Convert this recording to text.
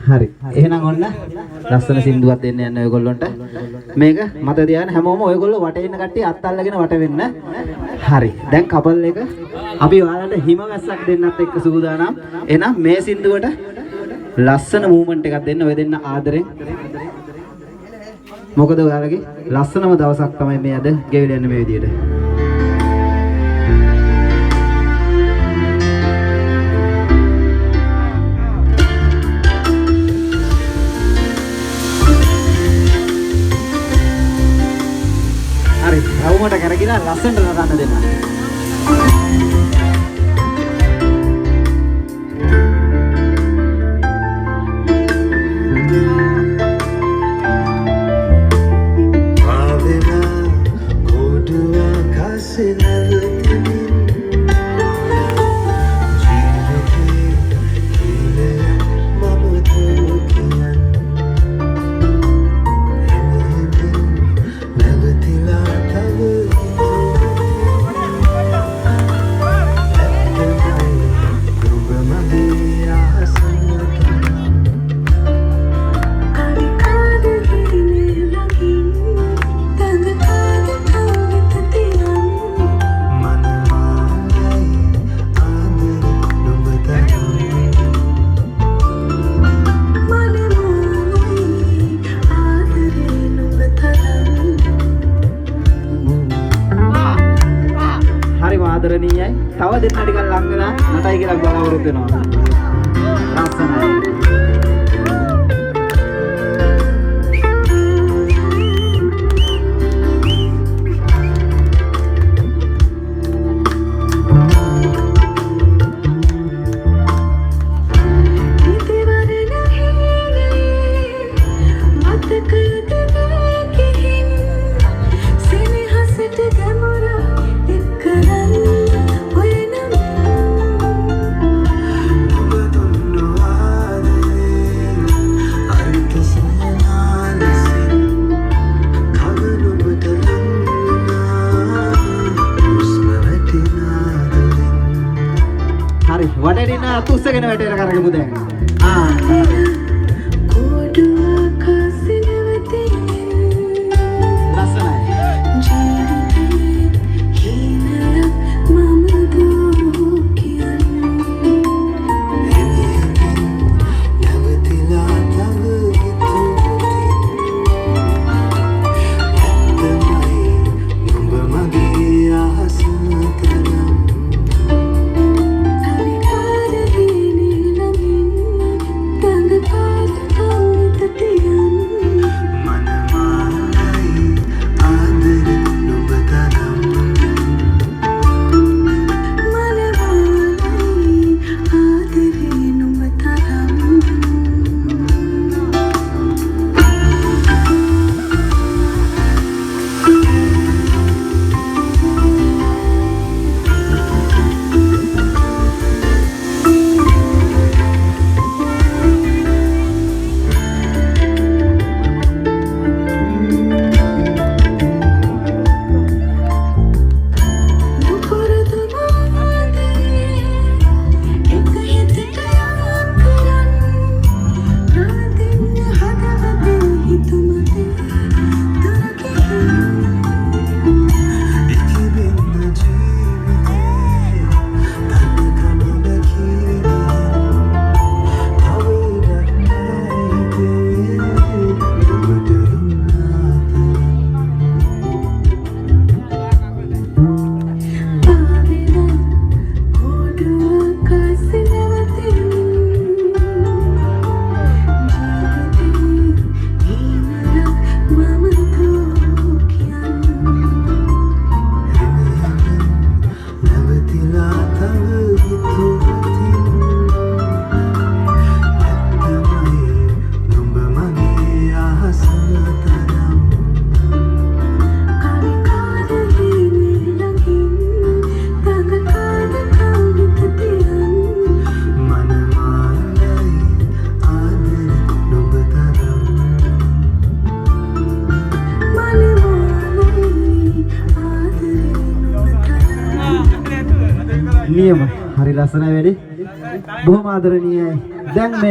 හරි. එහෙනම් ඔන්න ලස්සන සින්දුවක් දෙන්න යන්න ඔයගොල්ලන්ට. මේක මත තියාගෙන හැමෝම ඔයගොල්ලෝ වටේ ඉන්න කට්ටිය අත් අල්ලගෙන වට වෙන්න. හරි. දැන් කපල් එක අපි ඔයාලට හිම වැස්සක් දෙන්නත් එක්ක සූදානම්. එහෙනම් මේ සින්දුවට ලස්සන මූවමන්ට් එකක් දෙන්න ඔය දෙන්න ආදරෙන්. මොකද ඔයාලගේ ලස්සනම දවසක් තමයි මේ අද ගෙවිලා යන්නේ මේ විදියට. හරි, රවුමට කරගෙන ලස්සනට නටන්න දෙන්න. ආදරණීයයි. තව දෙන්න ටිකක් ලං වෙලා නටයි කියලා බලාපොරොත්තු වෙනවා. ලස්සනයි. වටේට තුස්සගෙන වැටේට කරගමු දැන්. නියම හරි ලස්සනයි වැඩි. බොහොම ආදරණීයයි. දැන් මේ